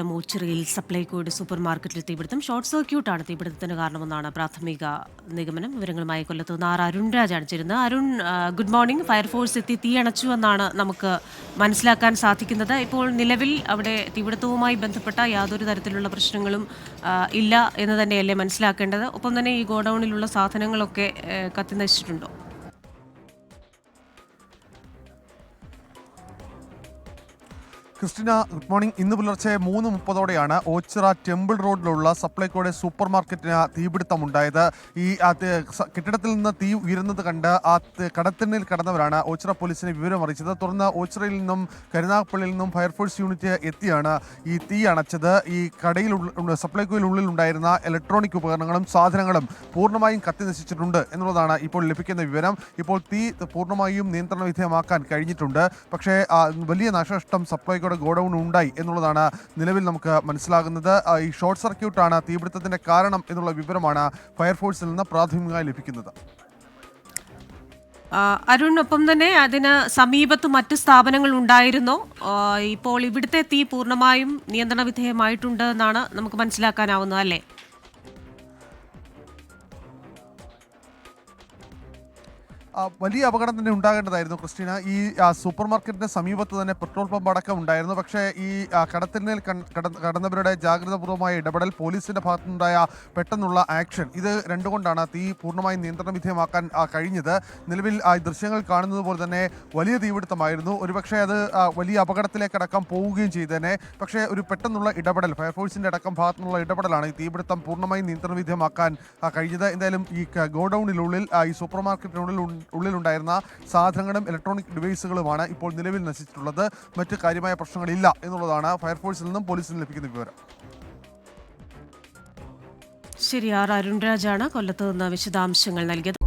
മൂച്ചിറയിൽ സപ്ലൈകോയുടെ super മാർക്കറ്റിൽ തീപിടുത്തം short സർക്യൂട്ടാണ് തീപിടുത്തത്തിന് കാരണമെന്നാണ് പ്രാഥമിക നിഗമനം. വിവരങ്ങളുമായി കൊല്ലത്ത് നിന്ന് അരുൺ രാജാണ് ചേരുന്നത്. Arun, good morning. ഫയർഫോഴ്സ് എത്തി തീയണച്ചു എന്നാണ് നമുക്ക് മനസ്സിലാക്കാൻ സാധിക്കുന്നത്. ഇപ്പോൾ നിലവിൽ അവിടെ തീപിടുത്തവുമായി ബന്ധപ്പെട്ട യാതൊരു തരത്തിലുള്ള പ്രശ്നങ്ങളും ഇല്ല എന്ന് തന്നെയല്ലേ മനസ്സിലാക്കേണ്ടത്? ഒപ്പം തന്നെ ഈ ഗോഡൌണിലുള്ള സാധനങ്ങളൊക്കെ കത്തിനശിച്ചിട്ടുണ്ടോ? Christina, good morning. ഇന്ന് പുലർച്ചെ 3:30 ഓച്ചിറ ടെമ്പിൾ റോഡിലുള്ള സപ്ലൈകോയുടെ സൂപ്പർ മാർക്കറ്റിന് തീപിടുത്തമുണ്ടായത്. ഈ കെട്ടിടത്തിൽ നിന്ന് തീ ഉയരുന്നത് കണ്ട് കടത്തിണ്ണിൽ കടന്നവരാണ് ഓച്ചിറ പോലീസിനെ വിവരം അറിയിച്ചത്. തുടർന്ന് ഓച്ചിറയിൽ നിന്നും കരുനാഗപ്പള്ളിയിൽ നിന്നും ഫയർഫോഴ്സ് യൂണിറ്റ് എത്തിയാണ് ഈ തീ അണച്ചത്. ഈ കടയിൽ സപ്ലൈകോയിലുള്ളിൽ ഉണ്ടായിരുന്ന ഇലക്ട്രോണിക് ഉപകരണങ്ങളും സാധനങ്ങളും പൂർണ്ണമായും കത്തി നശിച്ചിട്ടുണ്ട് എന്നുള്ളതാണ് ഇപ്പോൾ ലഭിക്കുന്ന വിവരം. ഇപ്പോൾ തീ പൂർണ്ണമായും നിയന്ത്രണ വിധേയമാക്കാൻ കഴിഞ്ഞിട്ടുണ്ട്. പക്ഷേ വലിയ നാശനഷ്ടം സപ്ലൈകോയുടെ ഗോഡൌൺ ഉണ്ടായി എന്നുള്ളതാണ് നിലവിൽ നമുക്ക് മനസ്സിലാകുന്നത്. ഈ ഷോർട്ട് സർക്യൂട്ടാണ് തീപിടുത്തത്തിന്റെ കാരണം എന്നുള്ള വിവരമാണ് ഫയർഫോഴ്സിൽ നിന്ന് പ്രാഥമികമായി ലഭിക്കുന്നത്. അരുൺ, ഒപ്പം തന്നെ അതിന് സമീപത്ത് മറ്റ് സ്ഥാപനങ്ങൾ ഉണ്ടായിരുന്നോ? ഇപ്പോൾ ഇവിടുത്തെ തീ പൂർണ്ണമായും നിയന്ത്രണ വിധേയമായിട്ടുണ്ട് എന്നാണ് നമുക്ക് മനസ്സിലാക്കാനാവുന്നത്, അല്ലേ? വലിയ അപകടം തന്നെ ഉണ്ടാകേണ്ടതായിരുന്നു ക്രിസ്റ്റീന. ഈ സൂപ്പർ മാർക്കറ്റിന്റെ സമീപത്ത് തന്നെ പെട്രോൾ പമ്പ് അടക്കം ഉണ്ടായിരുന്നു. പക്ഷേ ഈ കടത്തിനിൽ കടന്നവരുടെ ജാഗ്രതാപൂർവമായ ഇടപെടൽ, പോലീസിന്റെ ഭാഗത്തുനിന്നുണ്ടായ പെട്ടെന്നുള്ള ആക്ഷൻ, ഇത് രണ്ടുകൊണ്ടാണ് തീ പൂർണ്ണമായും നിയന്ത്രണ വിധേയമാക്കാൻ കഴിഞ്ഞത്. നിലവിൽ ദൃശ്യങ്ങൾ കാണുന്നത് പോലെ തന്നെ വലിയ തീപിടുത്തമായിരുന്നു. ഒരുപക്ഷെ അത് വലിയ അപകടത്തിലേക്കടക്കം പോവുകയും ചെയ്തേനെ. പക്ഷേ ഒരു പെട്ടെന്നുള്ള ഇടപെടൽ, ഫയർഫോഴ്സിന്റെ അടക്കം ഭാഗത്തുനിന്നുള്ള ഇടപെടലാണ് ഈ തീപിടുത്തം പൂർണ്ണമായും നിയന്ത്രണ വിധേയമാക്കാൻ കഴിഞ്ഞത്. എന്തായാലും ഈ ഗോഡൌണിനുള്ളിൽ, ഈ സൂപ്പർ ഉള്ളിലുണ്ടായിരുന്ന സാധനങ്ങളും ഇലക്ട്രോണിക് ഡിവൈസുകളുമാണ് ഇപ്പോൾ നിലവിൽ നശിച്ചിട്ടുള്ളത്. മറ്റ് കാര്യമായ പ്രശ്നങ്ങളില്ല എന്നുള്ളതാണ് ഫയർഫോഴ്സിൽ നിന്നും പോലീസിൽ നിന്നും ലഭിക്കുന്ന വിവരം. ശരി, അരുൺ രാജാണ് കൊല്ലത്ത് നിന്ന് വിശദാംശങ്ങൾ നൽകിയത്.